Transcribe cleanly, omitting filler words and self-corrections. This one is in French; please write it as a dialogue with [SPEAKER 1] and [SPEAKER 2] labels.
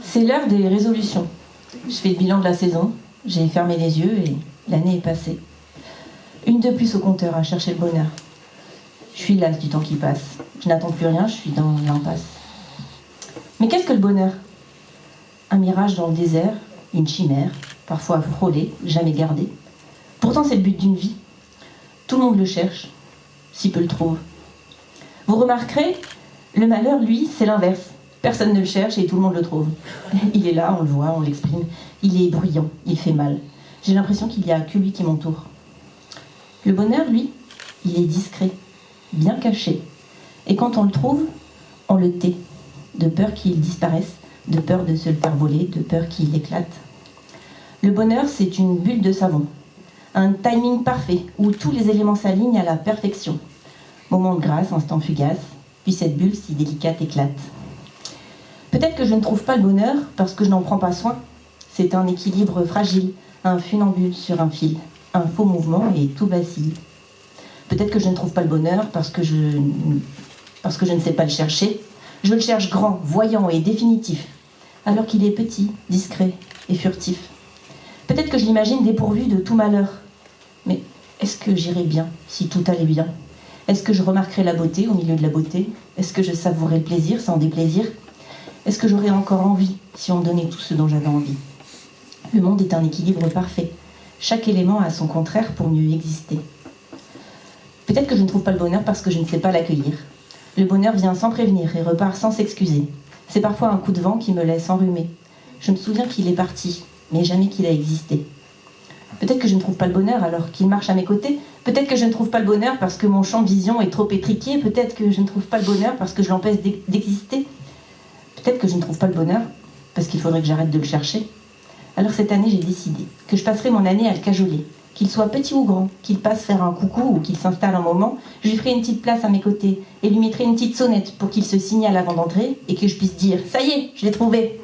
[SPEAKER 1] C'est l'heure des résolutions. Je fais le bilan de la saison, j'ai fermé les yeux et l'année est passée. Une de plus au compteur à chercher le bonheur. Je suis lasse du temps qui passe. Je n'attends plus rien, je suis dans l'impasse. Mais qu'est-ce que le bonheur? Un mirage dans le désert, une chimère, parfois frôlée, jamais gardée. Pourtant c'est le but d'une vie. Tout le monde le cherche, si peu le trouve. Vous remarquerez, le malheur, lui, c'est l'inverse. Personne ne le cherche et tout le monde le trouve. Il est là, on le voit, on l'exprime. Il est bruyant, il fait mal. J'ai l'impression qu'il n'y a que lui qui m'entoure. Le bonheur, lui, il est discret, bien caché. Et quand on le trouve, on le tait, de peur qu'il disparaisse, de peur de se le faire voler, de peur qu'il éclate. Le bonheur, c'est une bulle de savon, un timing parfait où tous les éléments s'alignent à la perfection. Moment de grâce, instant fugace, puis cette bulle si délicate éclate. Peut-être que je ne trouve pas le bonheur parce que je n'en prends pas soin. C'est un équilibre fragile, un funambule sur un fil, un faux mouvement et tout vacille. Peut-être que je ne trouve pas le bonheur parce que je ne sais pas le chercher. Je le cherche grand, voyant et définitif, alors qu'il est petit, discret et furtif. Peut-être que je l'imagine dépourvu de tout malheur. Mais est-ce que j'irais bien si tout allait bien? Est-ce que je remarquerais la beauté au milieu de la beauté? Est-ce que je savourerais le plaisir sans déplaisir? Est-ce que j'aurais encore envie si on me donnait tout ce dont j'avais envie? Le monde est un équilibre parfait. Chaque élément a son contraire pour mieux exister. Peut-être que je ne trouve pas le bonheur parce que je ne sais pas l'accueillir. Le bonheur vient sans prévenir et repart sans s'excuser. C'est parfois un coup de vent qui me laisse enrhumée. Je me souviens qu'il est parti, mais jamais qu'il a existé. Peut-être que je ne trouve pas le bonheur alors qu'il marche à mes côtés. Peut-être que je ne trouve pas le bonheur parce que mon champ de vision est trop étriqué. Peut-être que je ne trouve pas le bonheur parce que je l'empêche d'exister. Peut-être que je ne trouve pas le bonheur parce qu'il faudrait que j'arrête de le chercher. Alors cette année, j'ai décidé que je passerai mon année à le cajoler. Qu'il soit petit ou grand, qu'il passe faire un coucou ou qu'il s'installe un moment, je lui ferai une petite place à mes côtés et lui mettrai une petite sonnette pour qu'il se signale avant d'entrer et que je puisse dire « Ça y est, je l'ai trouvé !»